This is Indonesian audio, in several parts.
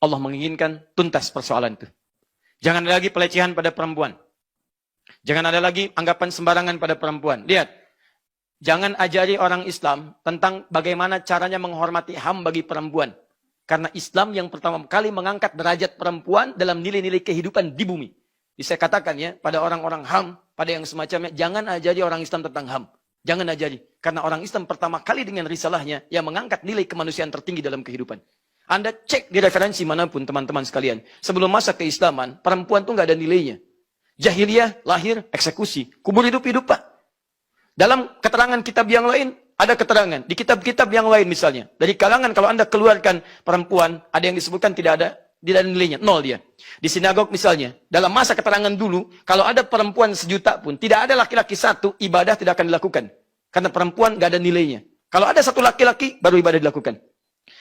Allah menginginkan tuntas persoalan itu. Jangan ada lagi pelecehan pada perempuan. Jangan ada lagi anggapan sembarangan pada perempuan. Lihat, jangan ajari orang Islam tentang bagaimana caranya menghormati HAM bagi perempuan. Karena Islam yang pertama kali mengangkat derajat perempuan dalam nilai-nilai kehidupan di bumi. Jadi saya katakan ya, pada orang-orang HAM, pada yang semacamnya, jangan ajari orang Islam tentang HAM. Jangan ajari. Karena orang Islam pertama kali dengan risalahnya yang mengangkat nilai kemanusiaan tertinggi dalam kehidupan. Anda cek di referensi manapun teman-teman sekalian. Sebelum masa keislaman, perempuan itu nggak ada nilainya. Jahiliyah, lahir, eksekusi. Kubur hidup-hidup, Pak. Dalam keterangan kitab yang lain, ada keterangan. Di kitab-kitab yang lain misalnya. Dari kalangan kalau Anda keluarkan perempuan, ada yang disebutkan tidak ada nilainya. Nol dia. Di sinagog misalnya. Dalam masa keterangan dulu, kalau ada perempuan 1.000.000 pun, tidak ada laki-laki satu, ibadah tidak akan dilakukan. Karena perempuan nggak ada nilainya. Kalau ada satu laki-laki, baru ibadah dilakukan.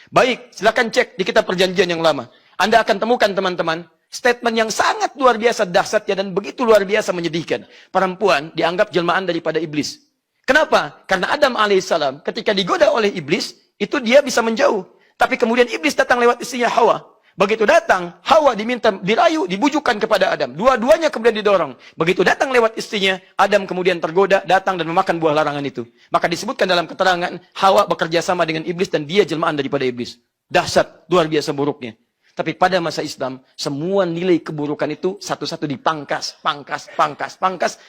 Baik, silakan cek di kitab perjanjian yang lama. Anda akan temukan teman-teman, statement yang sangat luar biasa dahsyatnya dan begitu luar biasa menyedihkan. Perempuan dianggap jelmaan daripada iblis. Kenapa? Karena Adam alaihissalam ketika digoda oleh iblis, itu dia bisa menjauh. Tapi kemudian iblis datang lewat istrinya Hawa. Begitu datang, Hawa diminta, dirayu, dibujukan kepada Adam. Dua-duanya kemudian didorong. Begitu datang lewat istrinya, Adam kemudian tergoda, datang dan memakan buah larangan itu. Maka disebutkan dalam keterangan, Hawa bekerja sama dengan iblis dan dia jelmaan daripada iblis. Dahsyat, luar biasa buruknya. Tapi pada masa Islam, semua nilai keburukan itu satu-satu dipangkas, pangkas,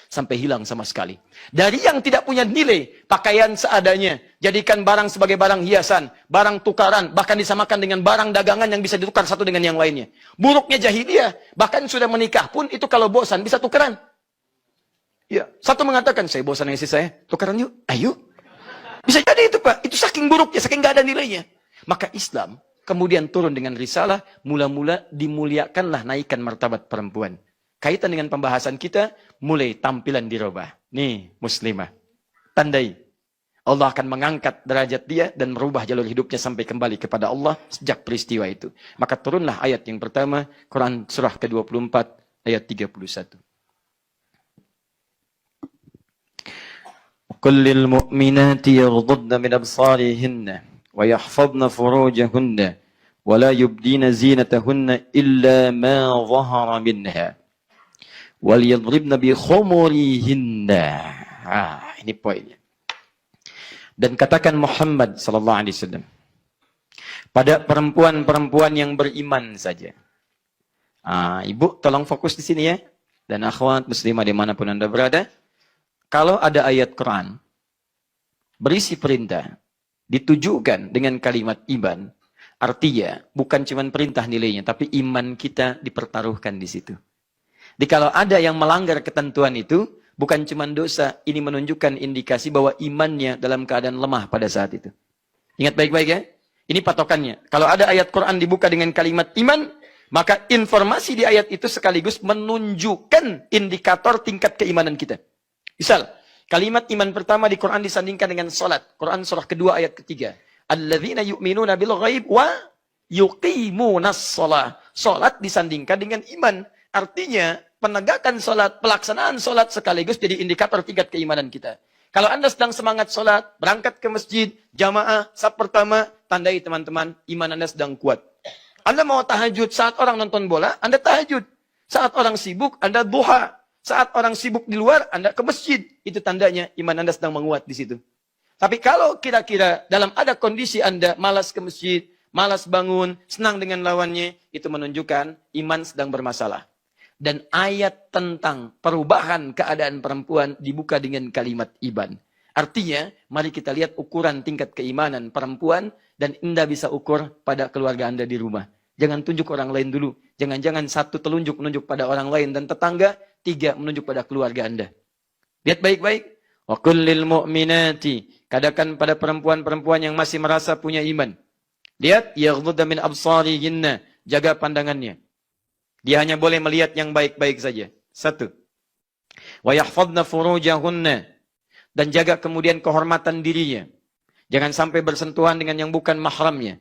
sampai hilang sama sekali. Dari yang tidak punya nilai, pakaian seadanya, jadikan barang sebagai barang hiasan, barang tukaran, bahkan disamakan dengan barang dagangan yang bisa ditukar satu dengan yang lainnya. Buruknya jahiliyah, bahkan sudah menikah pun itu kalau bosan bisa tukaran. Ya, satu mengatakan, saya bosan dengan istri saya, tukaran yuk, ayo. Bisa jadi itu Pak, itu saking buruknya, saking gak ada nilainya. Maka Islam kemudian turun dengan risalah, mula-mula dimuliakanlah naikkan martabat perempuan. Kaitan dengan pembahasan kita, mulai tampilan dirubah. Nih, muslimah. Tandai. Allah akan mengangkat derajat dia dan merubah jalur hidupnya sampai kembali kepada Allah sejak peristiwa itu. Maka turunlah ayat yang pertama, Quran surah ke-24, ayat 31. قل للمؤمنات يغضضن من أبصارهن ويحفظن فروجهن ولا يبدين زينتهن إلا ما ظهر منها وليضربن بخمرهن. Ini poinnya. Dan katakan Muhammad sallallahu alaihi wasallam pada perempuan-perempuan yang beriman saja. Ibu tolong fokus di sini ya, dan akhwat muslimah dimanapun Anda berada. Kalau ada ayat Quran berisi perintah ditujukan dengan kalimat iman, artinya bukan cuma perintah nilainya, tapi iman kita dipertaruhkan di situ. Jadi kalau ada yang melanggar ketentuan itu, bukan cuma dosa, ini menunjukkan indikasi bahwa imannya dalam keadaan lemah pada saat itu. Ingat baik-baik ya, ini patokannya. Kalau ada ayat Quran dibuka dengan kalimat iman, maka informasi di ayat itu sekaligus menunjukkan indikator tingkat keimanan kita. Misal, kalimat iman pertama di Quran disandingkan dengan salat. Quran surah kedua ayat ketiga. Alladzina yu'minuna bil ghaib wa yuqimunas shalah. Salat disandingkan dengan iman. Artinya, penegakan salat, pelaksanaan salat sekaligus jadi indikator tingkat keimanan kita. Kalau Anda sedang semangat salat, berangkat ke masjid, jamaah, saf pertama, tandai teman-teman, iman Anda sedang kuat. Anda mau tahajud saat orang nonton bola, Anda tahajud. Saat orang sibuk, Anda duha. Saat orang sibuk di luar, Anda ke masjid. Itu tandanya iman Anda sedang menguat di situ. Tapi kalau kira-kira dalam ada kondisi Anda malas ke masjid, malas bangun, senang dengan lawannya, itu menunjukkan iman sedang bermasalah. Dan ayat tentang perubahan keadaan perempuan dibuka dengan kalimat iman. Artinya, mari kita lihat ukuran tingkat keimanan perempuan dan Anda bisa ukur pada keluarga Anda di rumah. Jangan tunjuk orang lain dulu. Jangan-jangan satu telunjuk menunjuk pada orang lain dan tetangga, tiga menunjuk pada keluarga Anda. Lihat baik-baik. Wa kullil mu'minati. Katakan pada perempuan-perempuan yang masih merasa punya iman. Lihat, yaghdudna min absarihinna. Jaga pandangannya. Dia hanya boleh melihat yang baik-baik saja. Satu. Wa yahfadna furujahunna. Dan jaga kemudian kehormatan dirinya. Jangan sampai bersentuhan dengan yang bukan mahramnya.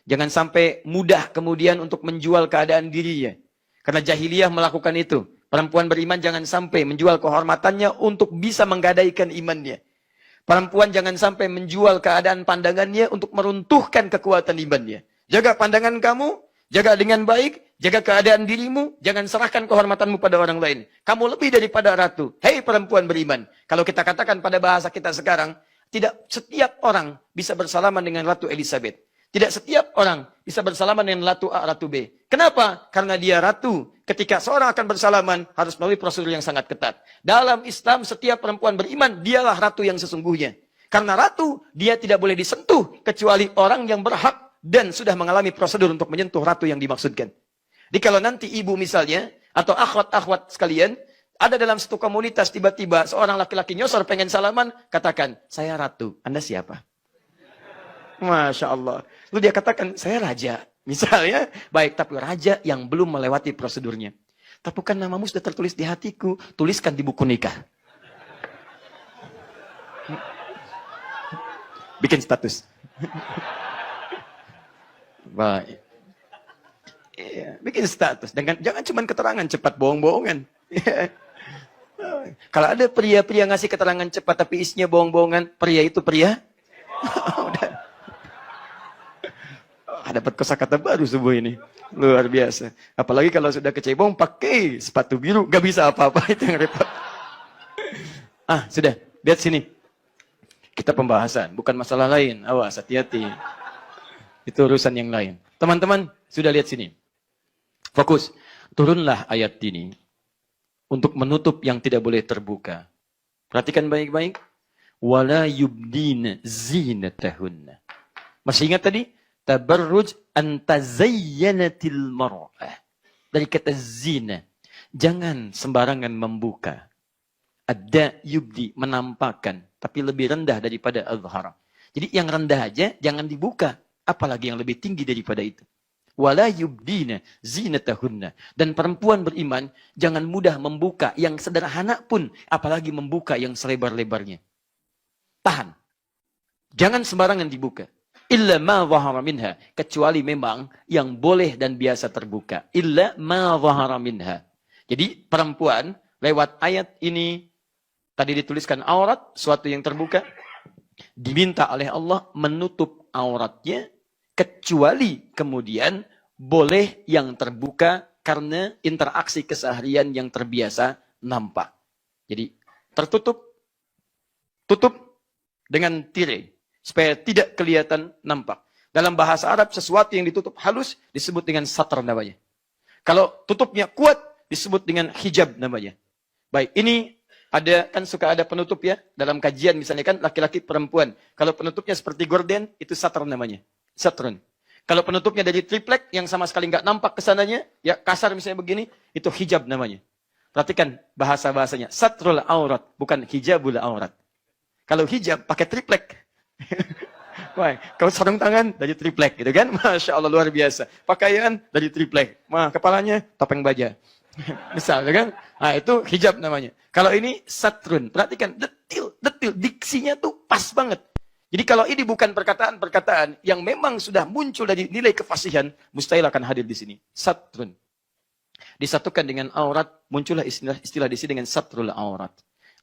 Jangan sampai mudah kemudian untuk menjual keadaan dirinya. Karena jahiliyah melakukan itu. Perempuan beriman jangan sampai menjual kehormatannya untuk bisa menggadaikan imannya. Perempuan jangan sampai menjual keadaan pandangannya untuk meruntuhkan kekuatan imannya. Jaga pandangan kamu, Jaga dengan baik, jaga keadaan dirimu, jangan serahkan kehormatanmu pada orang lain. Kamu lebih daripada ratu. Hei perempuan beriman. Kalau kita katakan pada bahasa kita sekarang, tidak setiap orang bisa bersalaman dengan Ratu Elizabeth. Tidak setiap orang bisa bersalaman dengan Ratu A, Ratu B. Kenapa? Karena dia ratu. Ketika seorang akan bersalaman, harus melalui prosedur yang sangat ketat. Dalam Islam, setiap perempuan beriman, dialah ratu yang sesungguhnya. Karena ratu, dia tidak boleh disentuh, kecuali orang yang berhak dan sudah mengalami prosedur untuk menyentuh ratu yang dimaksudkan. Jadi kalau nanti ibu misalnya, atau akhwat-akhwat sekalian, ada dalam satu komunitas tiba-tiba seorang laki-laki nyosor pengen salaman, katakan, saya ratu, Anda siapa? Masya Allah. Lalu dia katakan, saya raja. Misalnya, baik, tapi raja yang belum melewati prosedurnya. Tapi kan namamu sudah tertulis di hatiku, tuliskan di buku nikah. Bikin status. Baik. Iya, bikin status. Jangan cuma keterangan cepat bohong-bohongan. Kalau ada pria-pria ngasih keterangan cepat tapi isinya bohong-bohongan, pria itu pria? Udah. Dapat kosakata baru subuh ini. Luar biasa. Apalagi kalau sudah kecebong pakai sepatu biru, gak bisa apa-apa, itu yang repot. Sudah. Lihat sini. Kita pembahasan, bukan masalah lain. Awas, hati-hati. Itu urusan yang lain. Teman-teman, sudah lihat sini. Fokus. Turunlah ayat ini untuk menutup yang tidak boleh terbuka. Perhatikan baik-baik. Wala yubdina zinatahunna. Masih ingat tadi? Tabarruj antazayyanatil mar'ah. Dari kata zina. Jangan sembarangan membuka. Ada yubdi, menampakkan. Tapi lebih rendah daripada azhara. Jadi yang rendah aja jangan dibuka. Apalagi yang lebih tinggi daripada itu. Wala yubdina zinatahunna. Dan perempuan beriman jangan mudah membuka yang sederhana pun. Apalagi membuka yang selebar-lebarnya. Tahan. Jangan sembarangan dibuka. Illa ma zahara minha. Kecuali memang yang boleh dan biasa terbuka. Illa ma zahara minha. Jadi perempuan lewat ayat ini tadi dituliskan aurat, suatu yang terbuka. Diminta oleh Allah menutup auratnya. Kecuali kemudian boleh yang terbuka karena interaksi keseharian yang terbiasa nampak. Jadi tertutup. Tutup dengan tirai. Supaya tidak kelihatan nampak. Dalam bahasa Arab sesuatu yang ditutup halus disebut dengan satar namanya. Kalau tutupnya kuat disebut dengan hijab namanya. Baik, ini ada kan suka ada penutup ya. Dalam kajian misalnya kan laki-laki perempuan. Kalau penutupnya seperti gorden itu satar namanya. Satrun. Kalau penutupnya dari triplek yang sama sekali nggak nampak kesananya, ya kasar misalnya begini, itu hijab namanya. Perhatikan bahasa-bahasanya. Satrul aurat, bukan hijabul aurat. Kalau hijab pakai triplek. Wah, kalau sarung tangan dari triplek gitu kan. Masya Allah luar biasa. Pakaian dari triplek. Wah, kepalanya topeng baja. Misal kan. Nah, itu hijab namanya. Kalau ini satrun. Perhatikan detil. Diksinya tuh pas banget. Jadi kalau ini bukan perkataan-perkataan yang memang sudah muncul dari nilai kefasihan, mustahil akan hadir di sini. Satrun. Disatukan dengan aurat, muncullah istilah di sini dengan satrul aurat.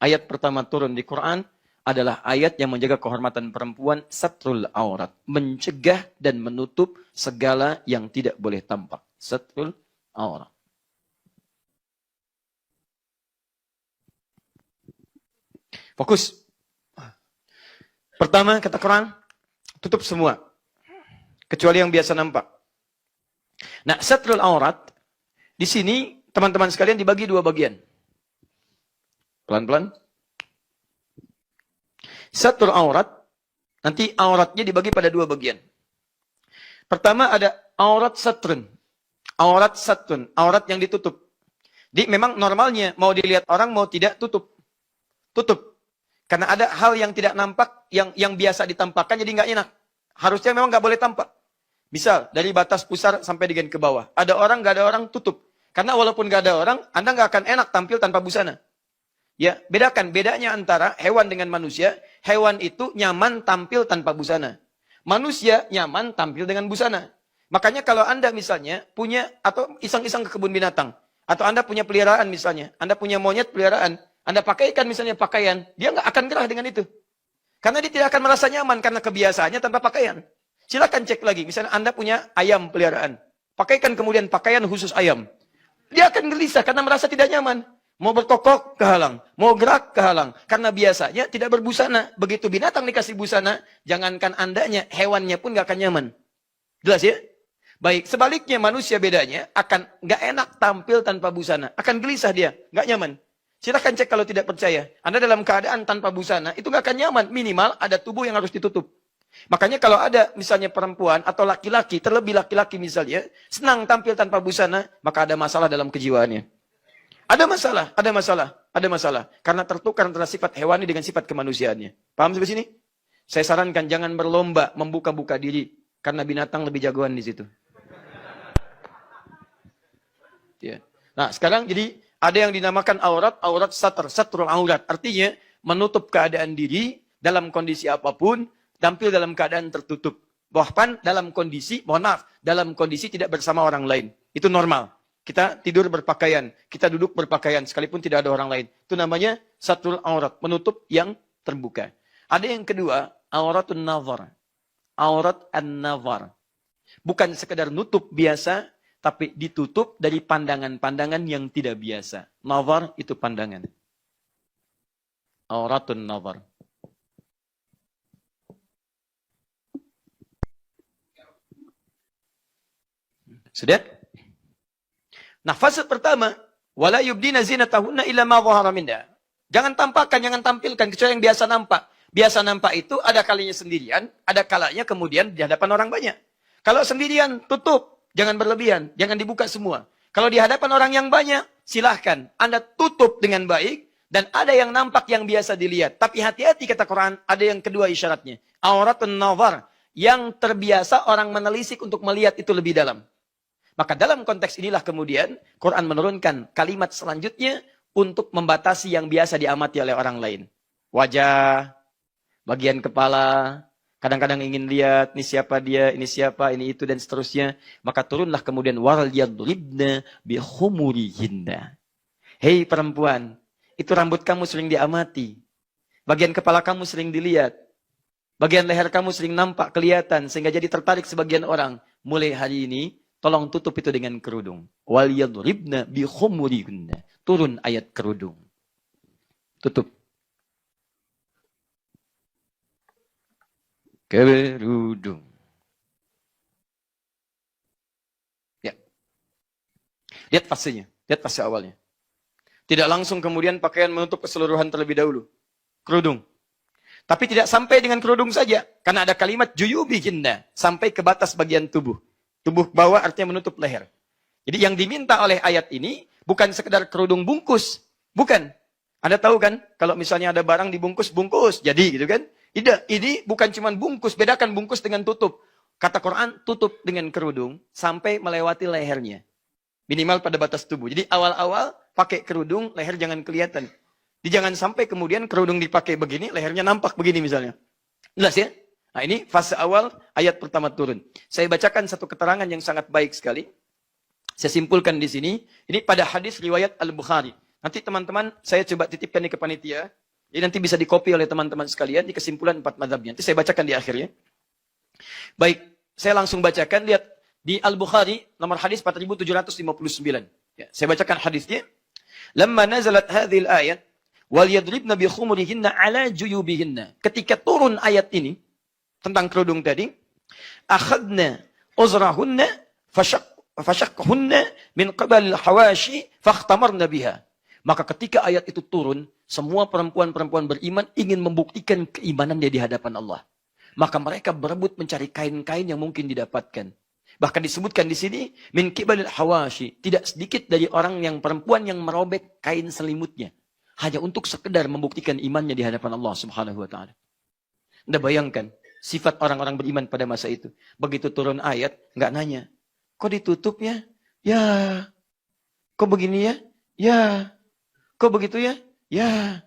Ayat pertama turun di Quran adalah ayat yang menjaga kehormatan perempuan, satrul aurat. Mencegah dan menutup segala yang tidak boleh tampak. Satrul aurat. Fokus. Pertama, kata Quran, tutup semua. Kecuali yang biasa nampak. Nah, satrul aurat, di sini, teman-teman sekalian dibagi dua bagian. Pelan-pelan. Satrul aurat, nanti auratnya dibagi pada dua bagian. Pertama ada aurat satrun. Aurat satrun, aurat yang ditutup. Jadi memang normalnya, mau dilihat orang, mau tidak, tutup. Tutup. Karena ada hal yang tidak nampak, yang biasa ditampakkan jadi nggak enak. Harusnya memang nggak boleh tampak. Misal, dari batas pusar sampai dengan ke bawah. Ada orang, nggak ada orang, tutup. Karena walaupun nggak ada orang, Anda nggak akan enak tampil tanpa busana. Ya, bedakan. Bedanya antara hewan dengan manusia. Hewan itu nyaman tampil tanpa busana. Manusia nyaman tampil dengan busana. Makanya kalau Anda misalnya punya, atau iseng-iseng ke kebun binatang. Atau Anda punya peliharaan misalnya. Anda punya monyet peliharaan. Anda pakaikan misalnya pakaian, dia nggak akan gerah dengan itu. Karena dia tidak akan merasa nyaman karena kebiasaannya tanpa pakaian. Silakan cek lagi, misalnya Anda punya ayam peliharaan. pakaikan kemudian pakaian khusus ayam. Dia akan gelisah karena merasa tidak nyaman. Mau berkokok, kehalang. Mau gerak, kehalang. Karena biasanya tidak berbusana. Begitu binatang dikasih busana, jangankan andanya, hewannya pun gak akan nyaman. Jelas ya? Baik, sebaliknya manusia bedanya akan gak enak tampil tanpa busana. Akan gelisah dia, gak nyaman. Silahkan cek kalau tidak percaya. Anda dalam keadaan tanpa busana, itu gak akan nyaman. Minimal ada tubuh yang harus ditutup. Makanya kalau ada misalnya perempuan atau laki-laki, terlebih laki-laki misalnya, senang tampil tanpa busana, maka ada masalah dalam kejiwaannya. Ada masalah. Karena tertukar antara sifat hewani dengan sifat kemanusiaannya. Paham sampai sini? Saya sarankan jangan berlomba membuka-buka diri. Karena binatang lebih jagoan di situ. Ya. Nah sekarang jadi ada yang dinamakan aurat satrul aurat. Artinya menutup keadaan diri dalam kondisi apapun, tampil dalam keadaan tertutup. Bahkan dalam kondisi, dalam kondisi tidak bersama orang lain. Itu normal. Kita tidur berpakaian, kita duduk berpakaian, sekalipun tidak ada orang lain. Itu namanya satrul aurat, menutup yang terbuka. Ada yang kedua, auratun nazar. Aurat an-nazar. Bukan sekedar nutup biasa, tapi ditutup dari pandangan-pandangan yang tidak biasa. Nazar itu pandangan. Auratun nazar. Sudah? Nah, fase pertama, wala yubdina zinatahunna illa ma dhahara minha. Jangan tampakkan, jangan tampilkan kecuali yang biasa nampak. Biasa nampak itu ada kalinya sendirian, ada kalanya kemudian di hadapan orang banyak. Kalau sendirian, tutup, jangan berlebihan, jangan dibuka semua. Kalau di hadapan orang yang banyak, silahkan Anda tutup dengan baik dan ada yang nampak yang biasa dilihat. Tapi hati-hati kata Quran, ada yang kedua isyaratnya. Auratun nazar, yang terbiasa orang menelisik untuk melihat itu lebih dalam. Maka dalam konteks inilah kemudian Quran menurunkan kalimat selanjutnya untuk membatasi yang biasa diamati oleh orang lain. Wajah, bagian kepala, kadang-kadang ingin lihat, ini siapa dia, ini siapa, ini itu, dan seterusnya. Maka turunlah kemudian wal yadribna bihumurihinna. Hei perempuan, itu rambut kamu sering diamati. Bagian kepala kamu sering dilihat. Bagian leher kamu sering nampak, kelihatan, sehingga jadi tertarik sebagian orang. Mulai hari ini, tolong tutup itu dengan kerudung. Wal yadribna bihumurihinna. Turun ayat kerudung. Tutup. Kerudung. Ya. Lihat fasenya. Lihat fase awalnya. Tidak langsung kemudian pakaian menutup keseluruhan terlebih dahulu. Kerudung. Tapi tidak sampai dengan kerudung saja. Karena ada kalimat juyubihinna. Sampai ke batas bagian tubuh. Tubuh bawah artinya menutup leher. Jadi yang diminta oleh ayat ini bukan sekedar kerudung bungkus. Bukan. Anda tahu kan, kalau misalnya ada barang dibungkus, bungkus. Jadi gitu kan. Tidak, ini bukan cuma bungkus. Bedakan bungkus dengan tutup. Kata Quran, tutup dengan kerudung sampai melewati lehernya. Minimal pada batas tubuh. Jadi awal-awal pakai kerudung, leher jangan kelihatan. Jadi jangan sampai kemudian kerudung dipakai begini, lehernya nampak begini misalnya. Jelas ya? Nah ini fase awal ayat pertama turun. Saya bacakan satu keterangan yang sangat baik sekali. Saya simpulkan di sini. Ini pada hadis riwayat Al-Bukhari. Nanti teman-teman saya coba titipkan ini ke panitia. Jadi nanti bisa dikopi oleh teman-teman sekalian di kesimpulan 4 mazhabnya. Nanti saya bacakan di akhirnya. Baik, saya langsung bacakan. Lihat di Al-Bukhari nomor hadis 4759. Ya, saya bacakan hadisnya. Lamma nazalat hadhil ayat wal yadribna bi khumurihinna ala juyubihinna. Ketika turun ayat ini tentang kerudung tadi, akhadna uzrahunna fashaqqahunna min qabal hawashi fakhtamarna biha. Maka ketika ayat itu turun, semua perempuan-perempuan beriman ingin membuktikan keimanannya di hadapan Allah. Maka mereka berebut mencari kain-kain yang mungkin didapatkan. Bahkan disebutkan di sini min qibalil hawashi, tidak sedikit dari orang yang perempuan yang merobek kain selimutnya hanya untuk sekedar membuktikan imannya di hadapan Allah Subhanahu wa taala. Anda bayangkan sifat orang-orang beriman pada masa itu. Begitu turun ayat, nggak nanya. Kok ditutup ya? Ya. Kok begini ya? Ya. Kok begitu ya? Ya.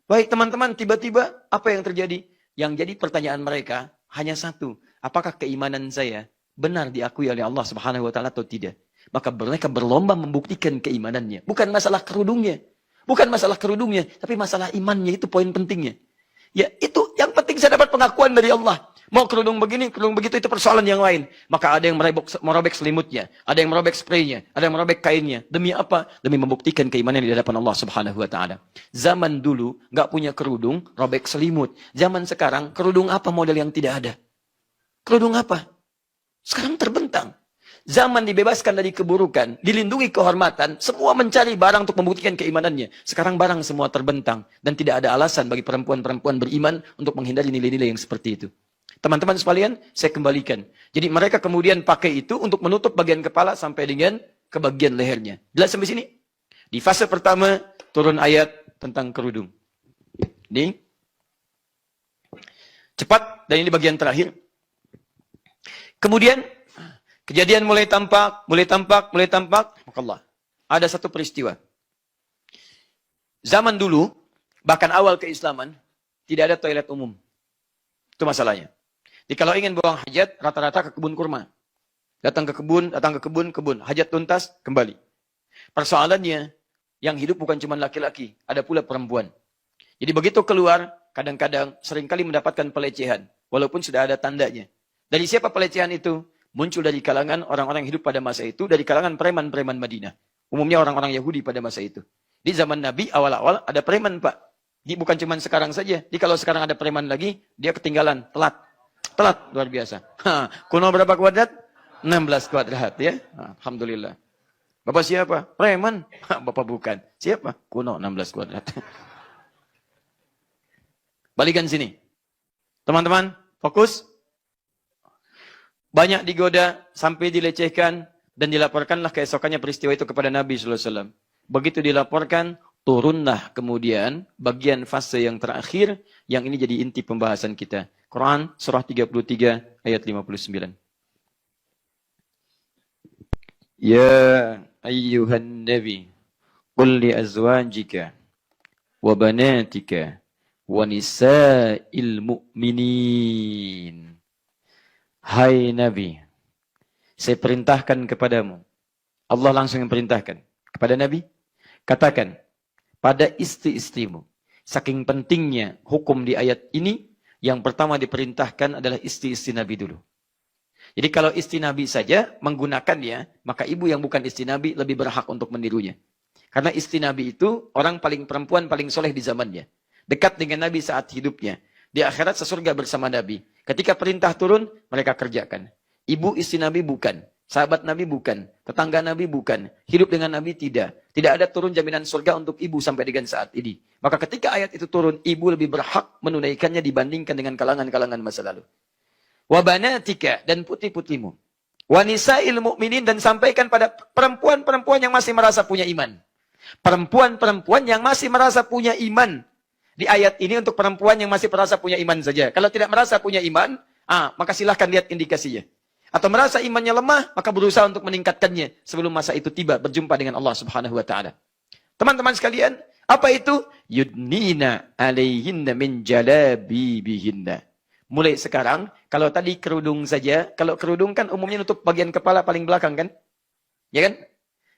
Baik teman-teman, tiba-tiba apa yang terjadi? Yang jadi pertanyaan mereka hanya satu. Apakah keimanan saya benar diakui oleh Allah Subhanahu wa taala atau tidak? Maka mereka berlomba membuktikan keimanannya. Bukan masalah kerudungnya. Bukan masalah kerudungnya, tapi masalah imannya, itu poin pentingnya. Ya, itu yang penting saya dapat pengakuan dari Allah. Mau kerudung begini, kerudung begitu, itu persoalan yang lain. Maka ada yang merobek selimutnya, ada yang merobek spraynya, ada yang merobek kainnya. Demi apa? Demi membuktikan keimanan di hadapan Allah Subhanahu wa taala. Zaman dulu nggak punya kerudung, robek selimut. Zaman sekarang kerudung apa model yang tidak ada? Kerudung apa? Sekarang terbentang. Zaman dibebaskan dari keburukan, dilindungi kehormatan, semua mencari barang untuk membuktikan keimanannya. Sekarang barang semua terbentang dan tidak ada alasan bagi perempuan-perempuan beriman untuk menghindari nilai-nilai yang seperti itu. Teman-teman sekalian, saya kembalikan. Jadi mereka kemudian pakai itu untuk menutup bagian kepala sampai dengan ke bagian lehernya. Jelas sampai sini? Di fase pertama, turun ayat tentang kerudung. Ini. Cepat, dan ini bagian terakhir. Kemudian, kejadian mulai tampak. Maka Allah. Ada satu peristiwa. Zaman dulu, bahkan awal keislaman, tidak ada toilet umum. Itu masalahnya. Jadi kalau ingin buang hajat, rata-rata ke kebun kurma. Datang ke kebun, hajat tuntas, kembali. Persoalannya, yang hidup bukan cuma laki-laki, ada pula perempuan. Jadi begitu keluar, kadang-kadang seringkali mendapatkan pelecehan, walaupun sudah ada tandanya. Dari siapa pelecehan itu? Muncul dari kalangan orang-orang yang hidup pada masa itu, dari kalangan preman-preman Madinah. Umumnya orang-orang Yahudi pada masa itu. Di zaman Nabi, awal-awal ada preman, Pak. Jadi bukan cuma sekarang saja. Jadi kalau sekarang ada preman lagi, dia ketinggalan, telat. Telat, luar biasa. Kuno berapa kuadrat? 16 kuadrat ya. Alhamdulillah. Bapak siapa? Preman. Bapak bukan. Siapa? Kuno 16 kuadrat. Balikan sini. Teman-teman, fokus. Banyak digoda sampai dilecehkan dan dilaporkanlah keesokannya peristiwa itu kepada Nabi sallallahu alaihi wasallam. Begitu dilaporkan, turunlah kemudian bagian fase yang terakhir yang ini jadi inti pembahasan kita. Quran surah 33 ayat 59. Ya ayyuhan nabi qul li azwajika wa banatika wa nisa'il mu'minin. Hai Nabi, saya perintahkan kepadamu. Allah langsung yang perintahkan kepada Nabi. Katakan pada istri-istrimu. Saking pentingnya hukum di ayat ini, yang pertama diperintahkan adalah istri-istri Nabi dulu. Jadi kalau istri Nabi saja menggunakannya, maka ibu yang bukan istri Nabi lebih berhak untuk menirunya. Karena istri Nabi itu orang perempuan paling soleh di zamannya. Dekat dengan Nabi saat hidupnya. Di akhirat sesurga bersama Nabi. Ketika perintah turun, mereka kerjakan. Ibu istri Nabi bukan. Sahabat Nabi bukan. Tetangga Nabi bukan. Hidup dengan Nabi tidak. Tidak ada turun jaminan surga untuk ibu sampai dengan saat ini. Maka ketika ayat itu turun, ibu lebih berhak menunaikannya dibandingkan dengan kalangan-kalangan masa lalu. Wa banatika, dan putri-putrimu. Wa nisa'il mu'minin, dan sampaikan pada perempuan-perempuan yang masih merasa punya iman. Perempuan-perempuan yang masih merasa punya iman. Di ayat ini untuk perempuan yang masih merasa punya iman saja. Kalau tidak merasa punya iman, maka silahkan lihat indikasinya. Atau merasa imannya lemah, maka berusaha untuk meningkatkannya sebelum masa itu tiba berjumpa dengan Allah Subhanahu wa taala. Teman-teman sekalian, apa itu? Yudnina alaihinna min jalabibihinna. Mulai sekarang, kalau tadi kerudung saja, kalau kerudung kan umumnya nutup bagian kepala paling belakang kan? Ya kan?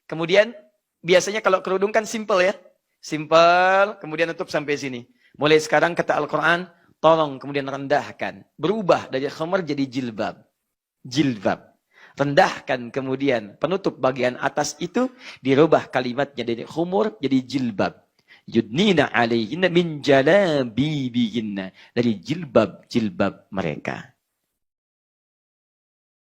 Kemudian biasanya kalau kerudung kan simple ya. Simple, kemudian nutup sampai sini. Mulai sekarang kata Al-Quran, tolong kemudian rendahkan. Berubah dari khamar jadi jilbab. Jilbab. Rendahkan kemudian penutup bagian atas itu, dirubah kalimatnya dari khumur jadi jilbab. Yudnina alaihinna min jalabibihinna. Dari jilbab-jilbab mereka.